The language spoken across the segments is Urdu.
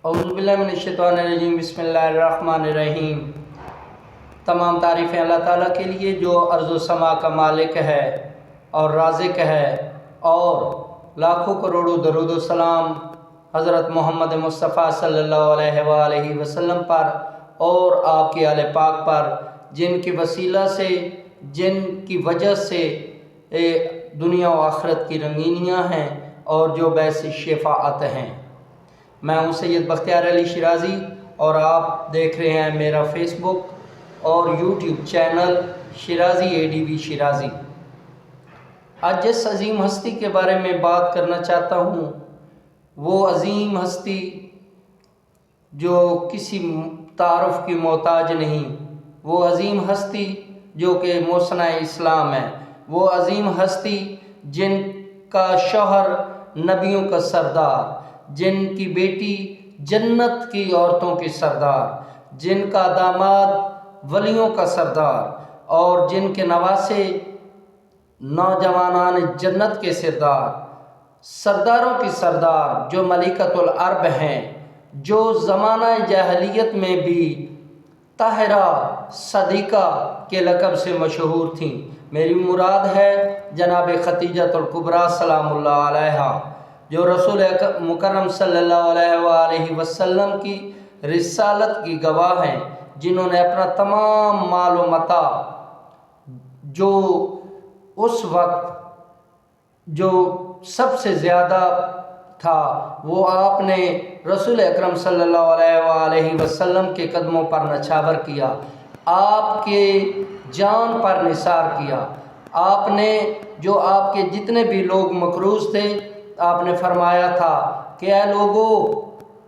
اعوذ باللہ من الشیطان الرجیم، بسم اللہ الرحمن الرحیم۔ تمام تعریفیں اللہ تعالیٰ کے لیے جو ارض و سما کا مالک ہے اور رازق ہے، اور لاکھوں کروڑوں درود و سلام حضرت محمد مصطفیٰ صلی اللہ علیہ وآلہ وسلم پر اور آپ کے آل پاک پر، جن کی وسیلہ سے، جن کی وجہ سے دنیا و آخرت کی رنگینیاں ہیں اور جو باعث شفاعت ہیں۔ میں ہوں سید بختیار علی شیرازی، اور آپ دیکھ رہے ہیں میرا فیس بک اور YouTube channel Shirazi ADV Shirazi. آج جس عظیم ہستی کے بارے میں بات کرنا چاہتا ہوں، وہ عظیم ہستی جو کسی تعارف کی محتاج نہیں، وہ عظیم ہستی جو کہ محسنہ اسلام ہے، وہ عظیم ہستی جن کا شوہر نبیوں کا سردار، جن کی بیٹی جنت کی عورتوں کی سردار، جن کا داماد ولیوں کا سردار، اور جن کے نواسے نوجوانان جنت کے سردار، سرداروں کی سردار، جو ملکۃ العرب ہیں، جو زمانہ جاہلیت میں بھی طاہرہ صدیقہ کے لقب سے مشہور تھیں۔ میری مراد ہے جناب خدیجۃ الکبریٰ سلام اللہ علیہا، جو رسول مکرم صلی اللہ علیہ وآلہ وسلم کی رسالت کی گواہ ہیں، جنہوں نے اپنا تمام مال و متاع جو اس وقت جو سب سے زیادہ تھا، وہ آپ نے رسول اکرم صلی اللہ علیہ وآلہ وسلم کے قدموں پر نچھاور کیا، آپ کے جان پر نثار کیا۔ آپ نے جو آپ کے جتنے بھی لوگ مقروض تھے، آپ نے فرمایا تھا کہ اے لوگو،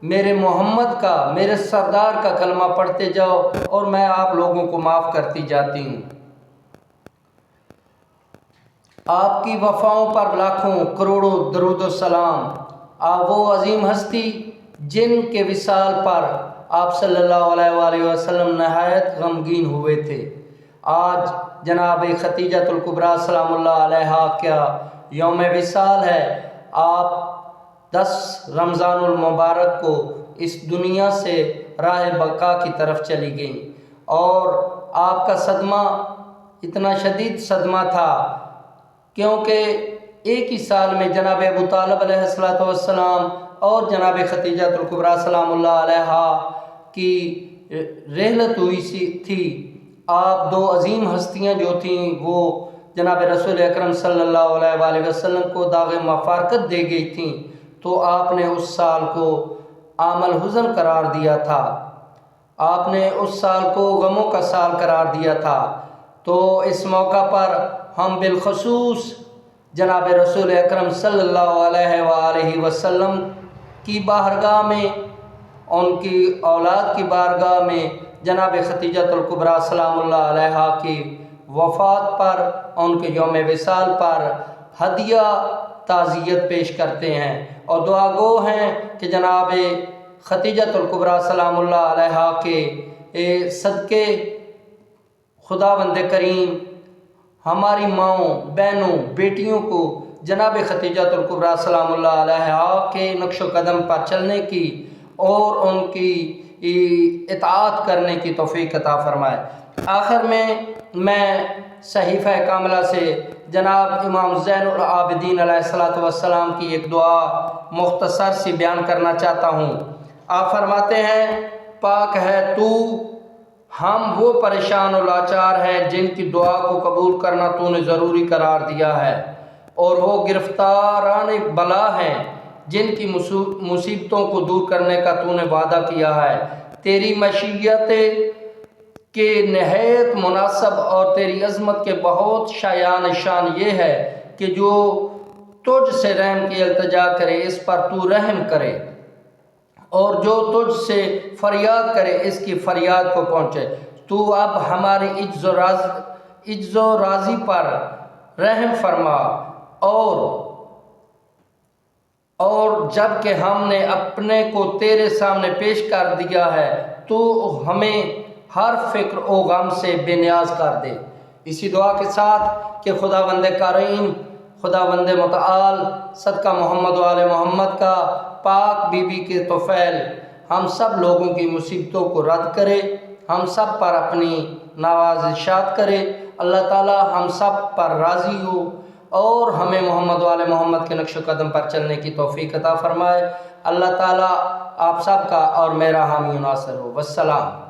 میرے محمد کا، میرے سردار کا کلمہ پڑھتے جاؤ اور میں آپ لوگوں کو معاف کرتی جاتی ہوں۔ آپ کی وفاؤں پر لاکھوں کروڑوں درود و سلام۔ وہ عظیم ہستی جن کے وصال پر آپ صلی اللہ علیہ وآلہ وسلم نہایت غمگین ہوئے تھے۔ آج جناب خدیجۃ الکبریٰ سلام اللہ علیہا کا یوم وصال ہے۔ آپ 10 رمضان المبارک کو اس دنیا سے راہ بقا کی طرف چلی گئیں، اور آپ کا صدمہ اتنا شدید صدمہ تھا کیونکہ ایک ہی سال میں جناب ابو طالب علیہ السلام اور جناب خدیجۃ الکبریٰ سلام اللہ علیہا کی رحلت ہوئی تھی۔ آپ 2 عظیم ہستیاں جو تھیں، وہ جناب رسول اکرم صلی اللہ علیہ وآلہ وسلم کو داغ مفارقت دے گئی تھیں، تو آپ نے اس سال کو عام الحزن قرار دیا تھا، آپ نے اس سال کو غموں کا سال قرار دیا تھا۔ تو اس موقع پر ہم بالخصوص جناب رسول اکرم صلی اللہ علیہ وآلہ وسلم کی بارگاہ میں، ان کی اولاد کی بارگاہ میں، جناب خدیجۃ الکبریٰ سلام اللہ علیہا کی وفات پر، ان کے یوم وصال پر ہدیہ تعزیت پیش کرتے ہیں، اور دعا گو ہیں کہ جناب خدیجۃ الکبریٰ سلام اللہ علیہا کے صدقے خداوند کریم ہماری ماؤں، بہنوں، بیٹیوں کو جناب خدیجۃ الکبریٰ سلام اللہ علیہا کے نقش و قدم پر چلنے کی اور ان کی اطاعت کرنے کی توفیق عطا فرمائے۔ آخر میں صحیفہ کاملہ سے جناب امام زین العابدین علیہ السلام کی ایک دعا مختصر سی بیان کرنا چاہتا ہوں۔ آپ فرماتے ہیں، پاک ہے تو، ہم وہ پریشان و لاچار ہیں جن کی دعا کو قبول کرنا تو نے ضروری قرار دیا ہے، اور وہ گرفتاران بلا ہیں جن کی مصیبتوں کو دور کرنے کا تو نے وعدہ کیا ہے۔ تیری مشیت کے نہایت مناسب اور تیری عظمت کے بہت شایان شان یہ ہے کہ جو تجھ سے رحم کی التجا کرے اس پر تو رحم کرے، اور جو تجھ سے فریاد کرے اس کی فریاد کو پہنچے۔ تو اب ہماری عجز و راضی پر رحم فرما، اور جب کہ ہم نے اپنے کو تیرے سامنے پیش کر دیا ہے تو ہمیں ہر فکر و غم سے بے نیاز کر دے۔ اسی دعا کے ساتھ کہ خداوند کریم، خداوند متعال صدقہ محمد و آل محمد کا پاک بی بی کے طفیل ہم سب لوگوں کی مصیبتوں کو رد کرے، ہم سب پر اپنی نوازشات کرے۔ اللہ تعالیٰ ہم سب پر راضی ہو اور ہمیں محمد وآل محمد کے نقش و قدم پر چلنے کی توفیق عطا فرمائے۔ اللہ تعالیٰ آپ سب کا اور میرا حامی و ناصر ہو۔ والسلام۔